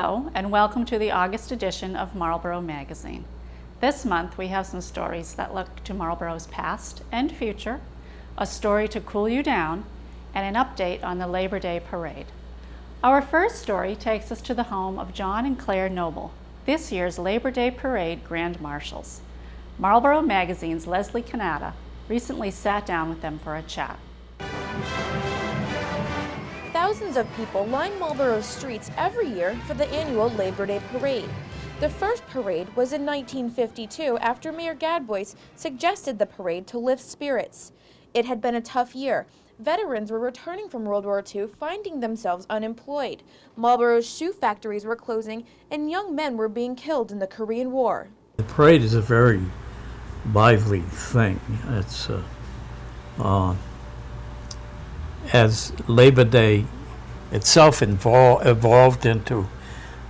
Hello, and welcome to the August edition of Marlborough magazine. This month we have some stories that look to Marlborough's past and future, a story to cool you down, and an update on the Labor Day parade. Our first story takes us to the home of John and Claire Noble, this year's Labor Day Parade Grand Marshals. Marlborough magazine's Leslie Canada recently sat down with them for a chat. Thousands of people line Marlborough's streets every year for the annual Labor Day Parade. The first parade was in 1952 after Mayor Gadbois suggested the parade to lift spirits. It had been a tough year. Veterans were returning from World War II, finding themselves unemployed. Marlborough's shoe factories were closing, and young men were being killed in the Korean War. The parade is a very lively thing. It's as Labor Day itself evolved into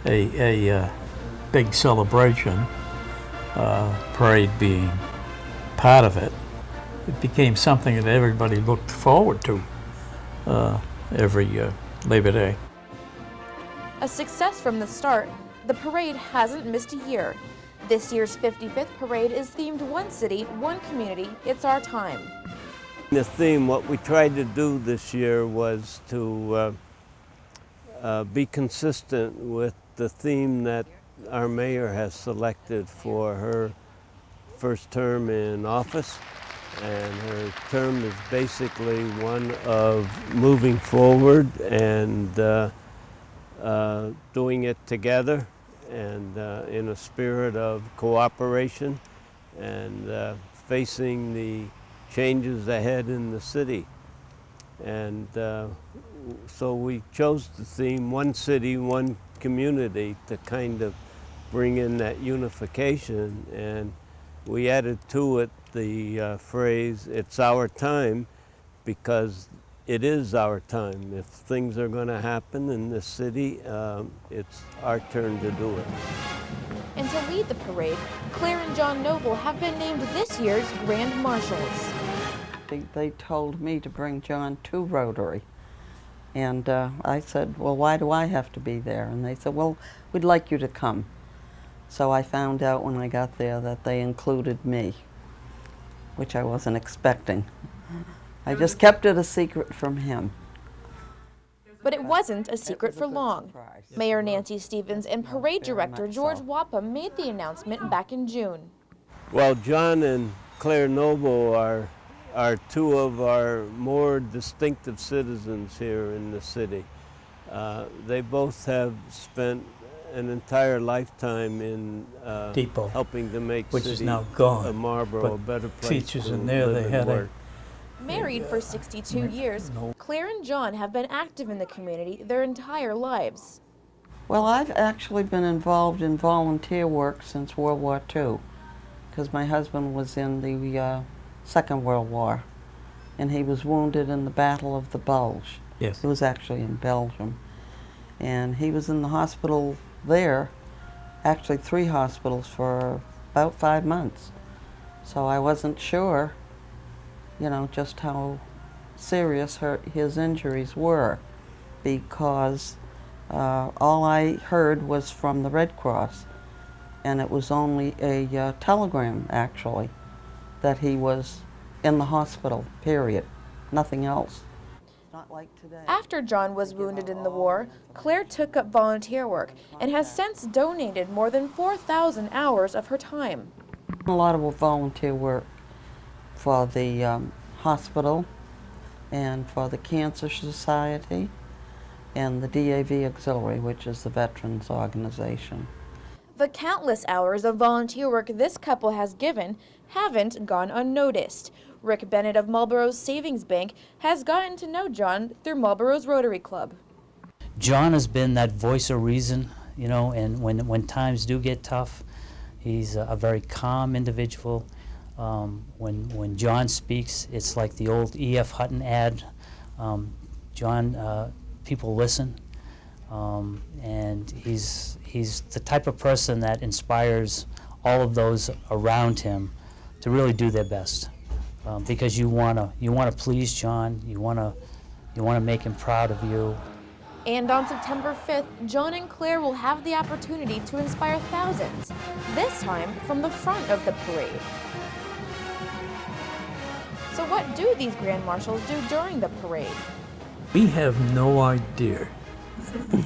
a big celebration, parade being part of it, it became something that everybody looked forward to every Labor Day. A success from the start, the parade hasn't missed a year. This year's 55th parade is themed One City, One Community, It's Our Time. The theme, what we tried to do this year was to be consistent with the theme that our mayor has selected for her first term in office. And her term is basically one of moving forward and doing it together and in a spirit of cooperation and facing the changes ahead in the city. And so we chose the theme One City, One Community to kind of bring in that unification, and we added to it the phrase, it's our time, because it is our time. If things are going to happen in this city, it's our turn to do it. And to lead the parade, Claire and John Noble have been named this year's Grand Marshals. They told me to bring John to Rotary. And I said, well, why do I have to be there? And they said, well, we'd like you to come. So I found out when I got there that they included me, which I wasn't expecting. I just kept it a secret from him. But it wasn't a secret for long. Mayor Nancy Stevens and Parade Director George Wapham made the announcement back in June. Well, John and Claire Noble are two of our more distinctive citizens here in the city. They both have spent an entire lifetime in Depot, helping to make which city is now gone, of Marlborough a better place features to in there live they and had work. Married for 62 years, Claire and John have been active in the community their entire lives. Well, I've actually been involved in volunteer work since World War II, because my husband was in the Second World War, and he was wounded in the Battle of the Bulge. Yes. It was actually in Belgium. And he was in the hospital there, actually 3 hospitals for about 5 months. So I wasn't sure, you know, just how serious his injuries were, because all I heard was from the Red Cross, and it was only a telegram, actually, that he was in the hospital, period. Nothing else. Not like today. After John was wounded in the war, Claire took up volunteer work and has since donated more than 4,000 hours of her time. A lot of volunteer work for the hospital and for the Cancer Society and the DAV Auxiliary, which is the Veterans Organization. The countless hours of volunteer work this couple has given haven't gone unnoticed. Rick Bennett of Marlborough's Savings Bank has gotten to know John through Marlborough's Rotary Club. John has been that voice of reason, you know, and when times do get tough, he's a very calm individual. When John speaks, it's like the old E.F. Hutton ad. John, people listen, and he's the type of person that inspires all of those around him to really do their best, because you wanna please John, you wanna make him proud of you. And on September 5th, John and Claire will have the opportunity to inspire thousands, this time from the front of the parade. So what do these Grand Marshals do during the parade? We have no idea.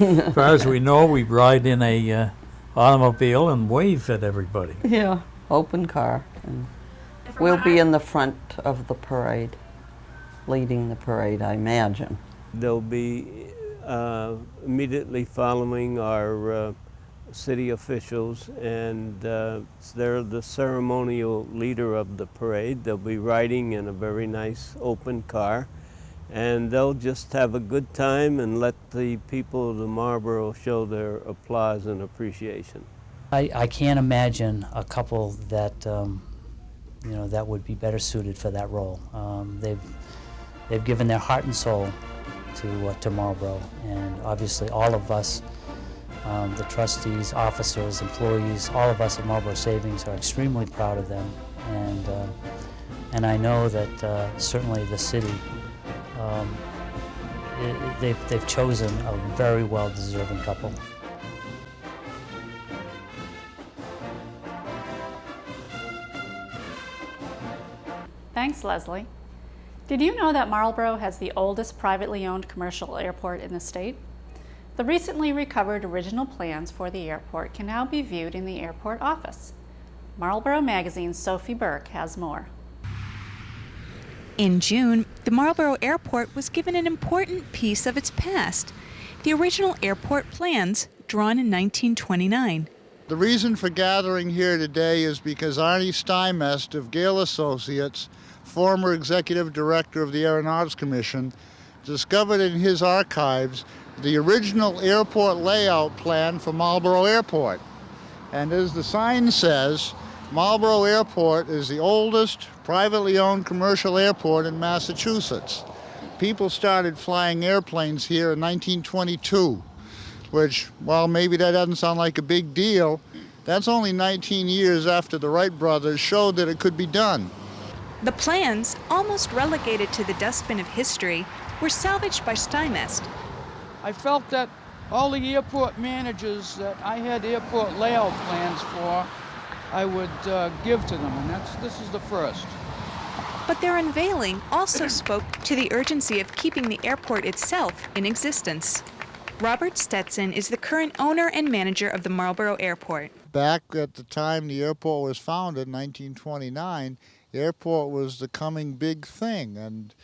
As far as we know, we ride in a automobile and wave at everybody. Yeah, open car. And we'll be in the front of the parade, leading the parade, I imagine. They'll be immediately following our city officials, and they're the ceremonial leader of the parade. They'll be riding in a very nice open car, and they'll just have a good time and let the people of the Marlborough show their applause and appreciation. I can't imagine a couple that that would be better suited for that role. They've given their heart and soul to Marlborough, and obviously all of us, the trustees, officers, employees, all of us at Marlborough Savings are extremely proud of them, and I know that certainly the city, they've chosen a very well-deserving couple. Thanks, Leslie. Did you know that Marlborough has the oldest privately owned commercial airport in the state? The recently recovered original plans for the airport can now be viewed in the airport office. Marlborough Magazine's Sophie Burke has more. In June, the Marlborough Airport was given an important piece of its past, the original airport plans drawn in 1929. The reason for gathering here today is because Arnie Steinmest of Gale Associates, former executive director of the Aeronautics Commission, discovered in his archives the original airport layout plan for Marlborough Airport. And as the sign says, Marlborough Airport is the oldest privately owned commercial airport in Massachusetts. People started flying airplanes here in 1922, which, while maybe that doesn't sound like a big deal, that's only 19 years after the Wright brothers showed that it could be done. The plans, almost relegated to the dustbin of history, were salvaged by Steinmest. I felt that all the airport managers that I had airport layout plans for, I would give to them, and this is the first. But their unveiling also spoke to the urgency of keeping the airport itself in existence. Robert Stetson is the current owner and manager of the Marlborough Airport. Back at the time the airport was founded, 1929, the airport was the coming big thing, and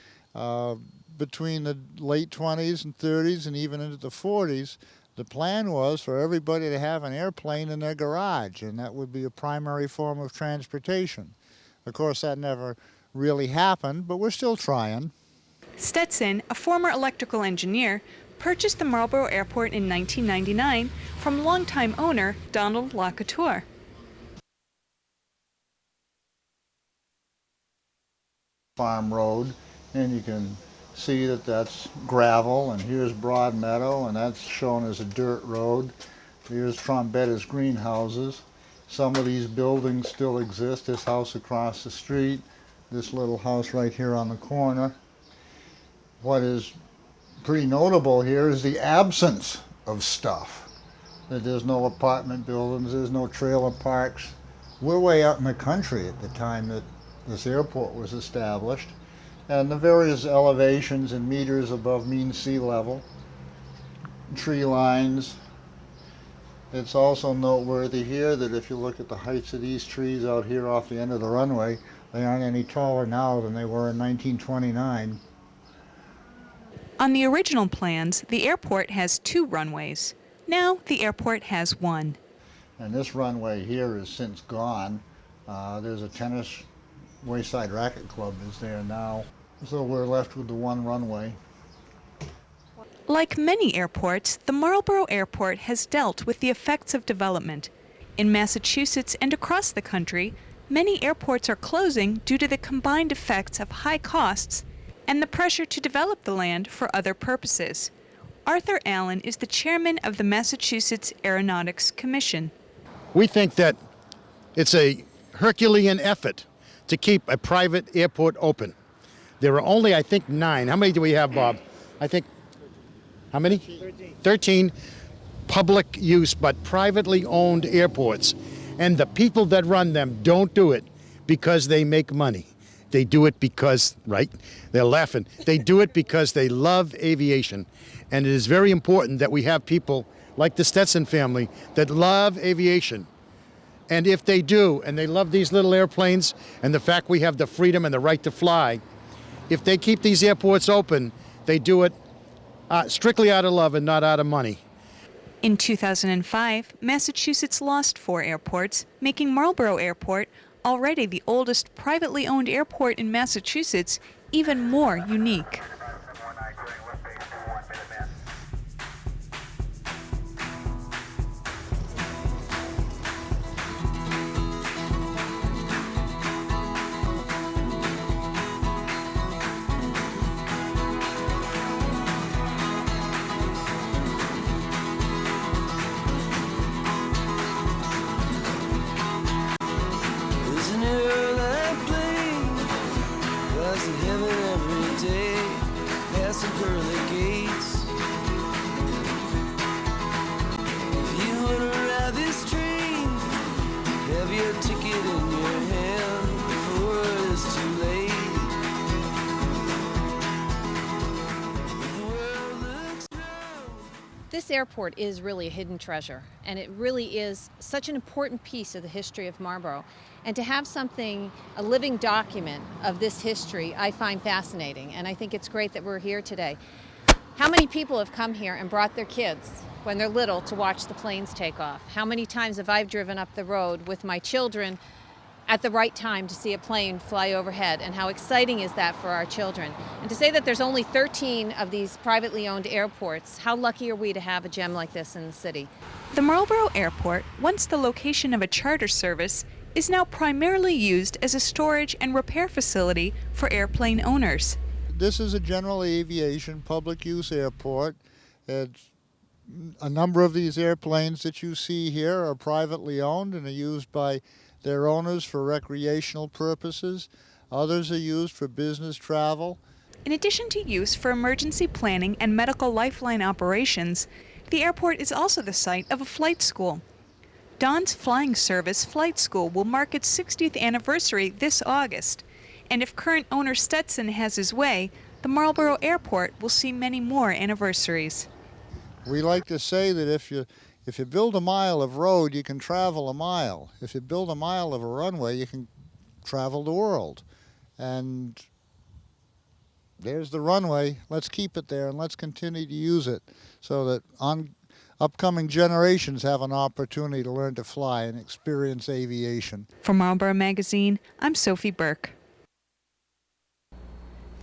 between the late 20s and 30s and even into the 40s, the plan was for everybody to have an airplane in their garage, and that would be a primary form of transportation. Of course, that never really happened, but we're still trying. Stetson, a former electrical engineer, purchased the Marlborough Airport in 1999 from longtime owner Donald LaCouture. Farm Road, and you can see that that's gravel, and here's Broad Meadow, and that's shown as a dirt road. Here's Trombetta's greenhouses. Some of these buildings still exist. This house across the street, this little house right here on the corner. What is pretty notable here is the absence of stuff. That there's no apartment buildings, there's no trailer parks. We're way out in the country at the time that this airport was established, and the various elevations and meters above mean sea level, tree lines. It's also noteworthy here that if you look at the heights of these trees out here off the end of the runway, they aren't any taller now than they were in 1929. On the original plans, the airport has 2 runways. Now the airport has 1. And this runway here is since gone. There's a tennis Wayside Racket Club is there now. So we're left with the 1 runway. Like many airports, the Marlborough Airport has dealt with the effects of development. In Massachusetts and across the country, many airports are closing due to the combined effects of high costs and the pressure to develop the land for other purposes. Arthur Allen is the chairman of the Massachusetts Aeronautics Commission. We think that it's a Herculean effort to keep a private airport open. There are only, I think, 9. How many do we have, Bob? I think How many? 13 public use but privately owned airports. And the people that run them don't do it because they make money. They do it because, right? They're laughing. They do it because they love aviation. And it is very important that we have people like the Stetson family that love aviation. And if they do, and they love these little airplanes and the fact we have the freedom and the right to fly, if they keep these airports open, they do it strictly out of love and not out of money. In 2005, Massachusetts lost 4 airports, making Marlborough Airport, already the oldest privately owned airport in Massachusetts, even more unique. This airport is really a hidden treasure, and it really is such an important piece of the history of Marlborough. And to have something, a living document of this history, I find fascinating, and I think it's great that we're here today. How many people have come here and brought their kids when they're little to watch the planes take off? How many times have I driven up the road with my children at the right time to see a plane fly overhead, and how exciting is that for our children? And to say that there's only 13 of these privately owned airports, how lucky are we to have a gem like this in the city? The Marlborough Airport, once the location of a charter service, is now primarily used as a storage and repair facility for airplane owners. This is a general aviation public use airport. It's a number of these airplanes that you see here are privately owned and are used by their owners for recreational purposes. Others are used for business travel. In addition to use for emergency planning and medical lifeline operations, the airport is also the site of a flight school. Don's Flying Service Flight School will mark its 60th anniversary this August, and if current owner Stetson has his way, the Marlborough Airport will see many more anniversaries. We like to say that if you build a mile of road, you can travel a mile. If you build a mile of a runway, you can travel the world. And there's the runway. Let's keep it there and let's continue to use it so that upcoming generations have an opportunity to learn to fly and experience aviation. For Marlborough Magazine, I'm Sophie Burke.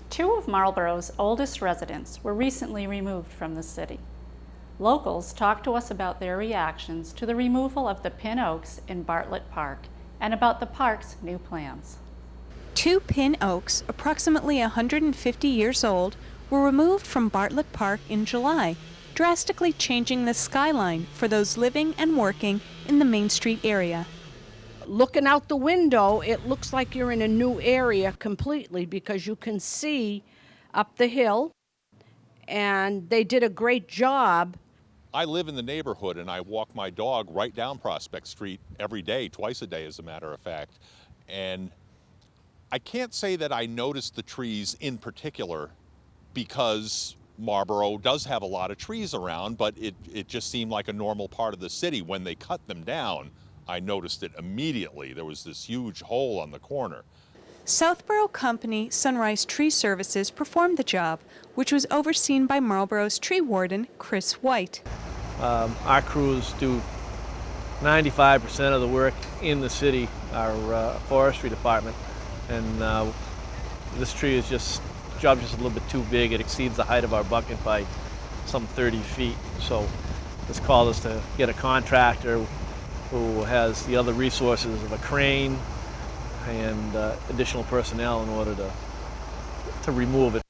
2 of Marlborough's oldest residents were recently removed from the city. Locals talked to us about their reactions to the removal of the pin oaks in Bartlett Park and about the park's new plans. 2 pin oaks, approximately 150 years old, were removed from Bartlett Park in July, drastically changing the skyline for those living and working in the Main Street area. Looking out the window, it looks like you're in a new area completely because you can see up the hill, and they did a great job. I live in the neighborhood and I walk my dog right down Prospect Street every day, twice a day as a matter of fact. And I can't say that I noticed the trees in particular because Marlborough does have a lot of trees around, but it just seemed like a normal part of the city. When they cut them down, I noticed it immediately. There was this huge hole on the corner. Southborough Company Sunrise Tree Services performed the job, which was overseen by Marlborough's tree warden, Chris White. Our crews do 95% of the work in the city, our forestry department, and this tree is just a little bit too big. It exceeds the height of our bucket by some 30 feet. So this called us to get a contractor who has the other resources of a crane and additional personnel in order to remove it.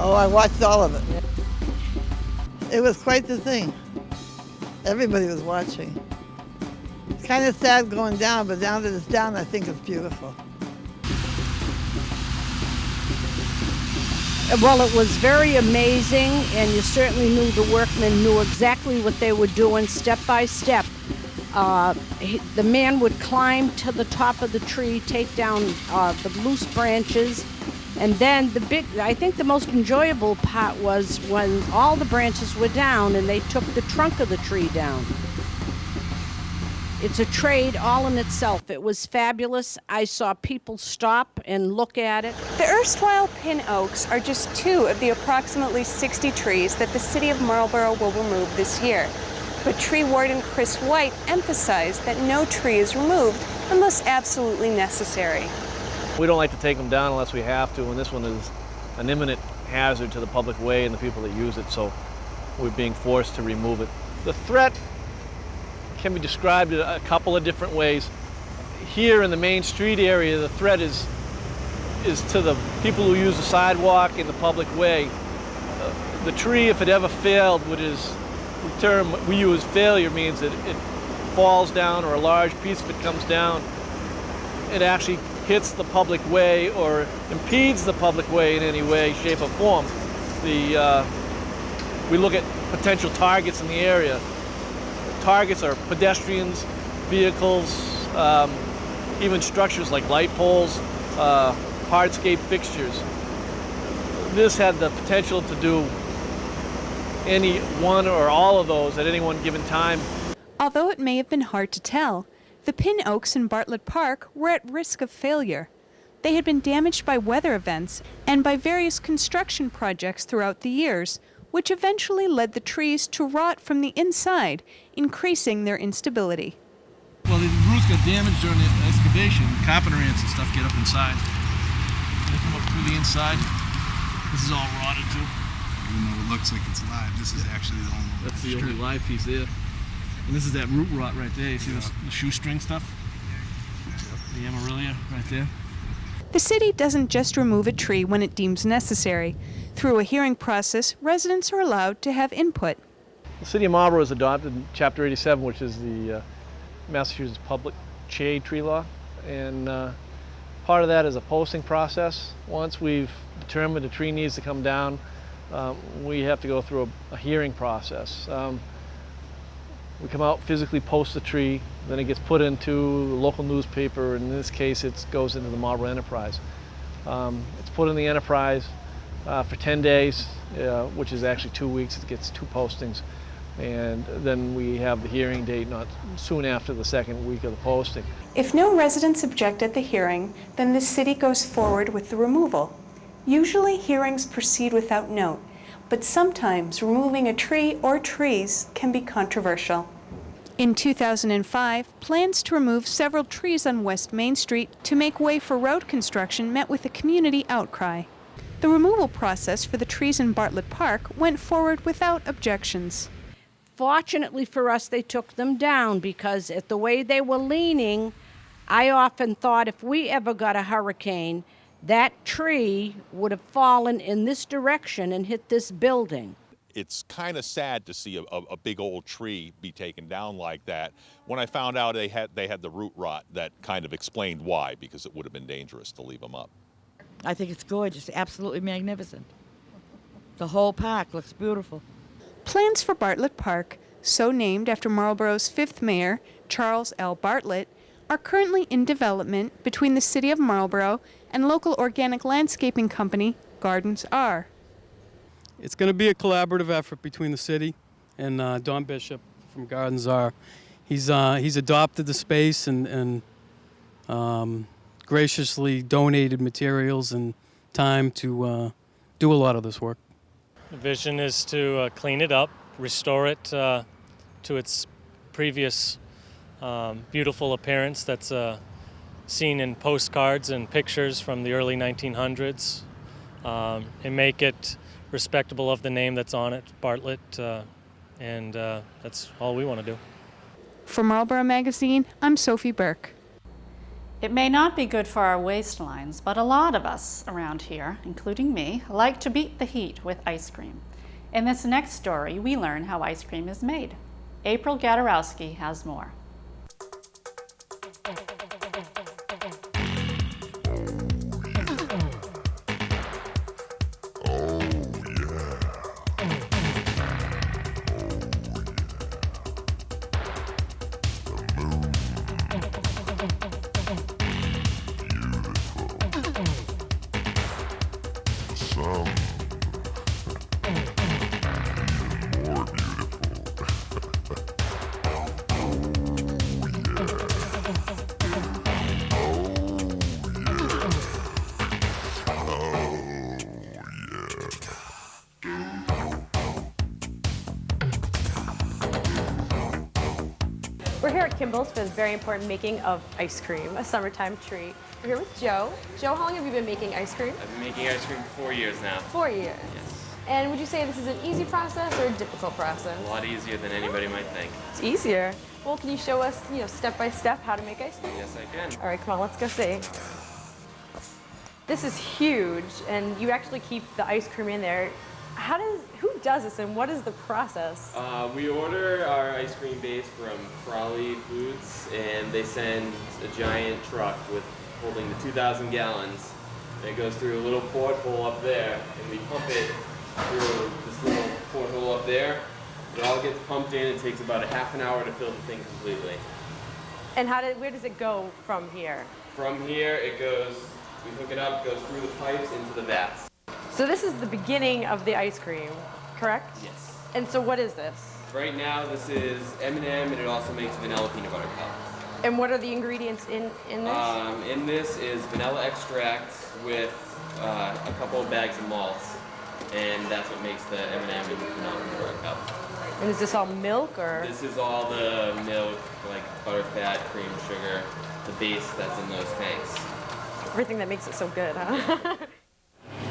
Oh, I watched all of it. It was quite the thing. Everybody was watching. Kind of sad going down, but now that it's down, I think it's beautiful. Well, it was very amazing, and you certainly knew the workmen knew exactly what they were doing step by step. The man would climb to the top of the tree, take down the loose branches, and then I think the most enjoyable part was when all the branches were down and they took the trunk of the tree down. It's a trade all in itself. It was fabulous. I saw people stop and look at it. The erstwhile pin oaks are just 2 of the approximately 60 trees that the city of Marlborough will remove this year. But tree warden Chris White emphasized that no tree is removed unless absolutely necessary. We don't like to take them down unless we have to, and this one is an imminent hazard to the public way and the people that use it, so we're being forced to remove it. The threat can be described in a couple of different ways. Here in the Main Street area, the threat is to the people who use the sidewalk in the public way. The tree, if it ever failed, the term we use, failure, means that it falls down or a large piece of it comes down. It actually hits the public way or impedes the public way in any way, shape, or form. We look at potential targets in the area. Targets are pedestrians, vehicles, even structures like light poles, hardscape fixtures. This had the potential to do any one or all of those at any one given time. Although it may have been hard to tell, the pin oaks in Bartlett Park were at risk of failure. They had been damaged by weather events and by various construction projects throughout the years, which eventually led the trees to rot from the inside, increasing their instability. Well, the roots got damaged during the excavation. Carpenter ants and stuff get up inside. They come up through the inside. This is all rotted too. Even though it looks like it's live, this is actually the only. That's the only live piece there. And this is that root rot right there. You see the shoestring stuff? The amaryllia right there. The city doesn't just remove a tree when it deems necessary. Through a hearing process, residents are allowed to have input. The city of Marlborough has adopted Chapter 87, which is the Massachusetts Public Shade Tree Law. And part of that is a posting process. Once we've determined a tree needs to come down, we have to go through a hearing process. We come out, physically post the tree, then it gets put into the local newspaper, and in this case it goes into the Marlborough Enterprise. It's put in the Enterprise for 10 days, which is actually 2 weeks. It gets 2 postings, and then we have the hearing date not soon after the second week of the posting. If no residents object at the hearing, then the city goes forward with the removal. Usually hearings proceed without note, but sometimes removing a tree or trees can be controversial. In 2005, plans to remove several trees on West Main Street to make way for road construction met with a community outcry. The removal process for the trees in Bartlett Park went forward without objections. Fortunately for us, they took them down because at the way they were leaning, I often thought if we ever got a hurricane, that tree would have fallen in this direction and hit this building. It's kind of sad to see a big old tree be taken down like that. When I found out they had the root rot, that kind of explained why, because it would have been dangerous to leave them up. I think it's gorgeous, absolutely magnificent. The whole park looks beautiful. Plans for Bartlett Park, so named after Marlborough's 5th mayor, Charles L. Bartlett, are currently in development between the city of Marlborough and local organic landscaping company Gardens R. It's going to be a collaborative effort between the city and Don Bishop from Gardens R. He's adopted the space and graciously donated materials and time to do a lot of this work. The vision is to clean it up, restore it to its previous beautiful appearance that's seen in postcards and pictures from the early 1900s, and make it respectable of the name that's on it, Bartlett, and that's all we want to do. For Marlborough Magazine, I'm Sophie Burke. It may not be good for our waistlines, but a lot of us around here, including me, like to beat the heat with ice cream. In this next story, we learn how ice cream is made. April Gadarowski has more. Kimball's for this very important making of ice cream, a summertime treat. We're here with Joe. Joe, how long have you been making ice cream? I've been making ice cream for 4 years now. 4 years. Yes. And would you say this is an easy process or a difficult process? A lot easier than anybody might think. It's easier. Well, can you show us, step by step how to make ice cream? Yes, I can. All right, come on, let's go see. This is huge, and you actually keep the ice cream in there. Who does this, and what is the process? We order our ice cream base from Crawley Foods, and they send a giant truck holding the 2,000 gallons. And it goes through a little porthole up there, and we pump it through this little porthole up there. It all gets pumped in. It takes about a half an hour to fill the thing completely. And where does it go from here? From here, we hook it up, goes through the pipes into the vats. So this is the beginning of the ice cream, correct? Yes. And so what is this? Right now, this is M&M, and it also makes vanilla peanut butter cup. And what are the ingredients in this? In this is vanilla extract with a couple of bags of malts, and that's what makes the M&M and vanilla peanut butter cup. And is this all milk, or? This is all the milk, like butter, fat, cream, sugar, the base that's in those tanks. Everything that makes it so good, huh?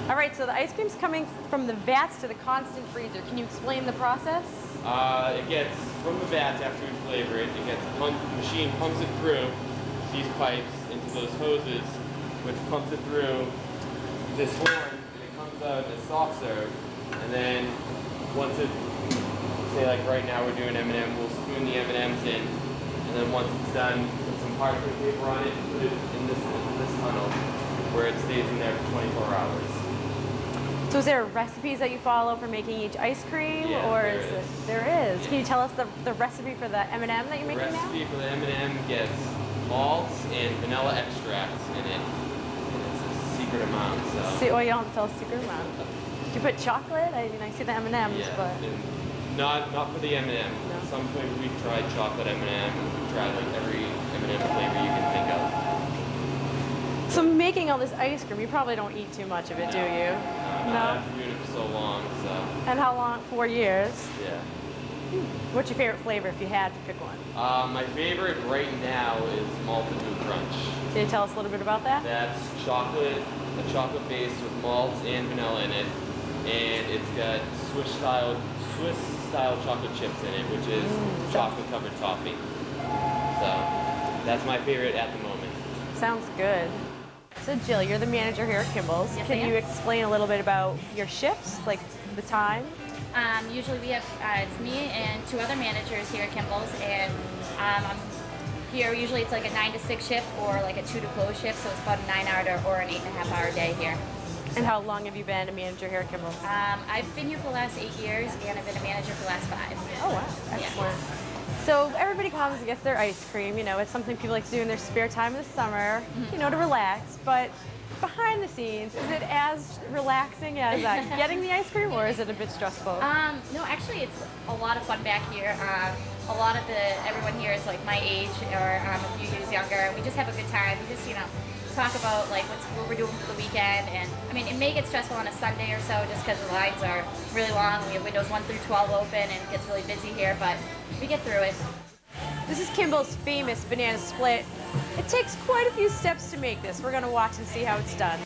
All right, so the ice cream's coming from the vats to the constant freezer. Can you explain the process? It gets, from the vats after we flavor it, the machine pumps it through these pipes into those hoses, which pumps it through this horn, and it comes out as soft serve. And then once it, say like right now we're doing M&M, we'll spoon the M&Ms in, and then once it's done, put some parchment paper on it and put it in this tunnel, where it stays in there for 24 hours. So is there recipes that you follow for making each ice cream? Yeah, or there is. There is. Yeah. Can you tell us the recipe for the M&M that you're making now? The recipe for the M&M gets malts and vanilla extract in it. And it's a secret amount, so. See, well, you don't have to tell us a secret amount. Do you put chocolate? I see the M&Ms, yeah, but. Not for the M&M. No. Some flavors we've tried chocolate M&M, and we've tried like every M&M flavor you can think of. So making all this ice cream, you probably don't eat too much of it, do you? No. I've been doing it for so long, so. And how long? 4 years? Yeah. What's your favorite flavor if you had to pick one? My favorite right now is malted Blue Crunch. Can you tell us a little bit about that? That's a chocolate base with malts and vanilla in it, and it's got Swiss style chocolate chips in it, which is chocolate covered toffee. So that's my favorite at the moment. Sounds good. So Jill, you're the manager here at Kimball's. Yes, Can I am. you explain a little bit about your shifts, like the time? Usually we have, it's me and 2 other managers here at Kimball's, and I'm here, usually it's like a 9 to 6 shift or like a 2 to close shift, so it's about a 9-hour or an 8.5-hour day here. And how long have you been a manager here at Kimball's? I've been here for the last 8 years, and I've been a manager for the last 5. Oh wow, excellent. Yeah. So everybody comes and gets their ice cream, it's something people like to do in their spare time in the summer, to relax, but behind the scenes, is it as relaxing as getting the ice cream, or is it a bit stressful? No, actually it's a lot of fun back here. A lot of everyone here is like my age or a few years younger, and we just have a good time. We just, talk about like what we're doing for the weekend, and I mean, it may get stressful on a Sunday or so just because the lines are really long. We have windows 1 through 12 open, and it gets really busy here, but we get through it. This is Kimball's famous banana split. It takes quite a few steps to make this. We're gonna watch and see how it's done.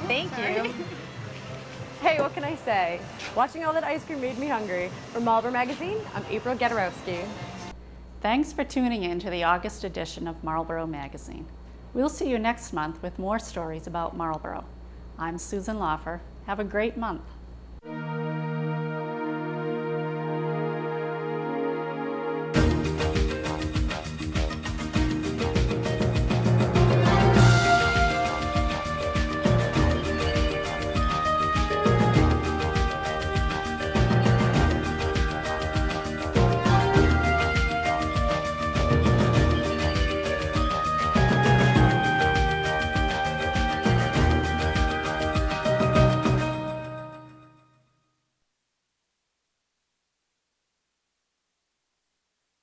Thank you. Hey, what can I say? Watching all that ice cream made me hungry. For Marlborough Magazine, I'm April Gadarowski. Thanks for tuning in to the August edition of Marlborough Magazine. We'll see you next month with more stories about Marlborough. I'm Susan Loffer. Have a great month.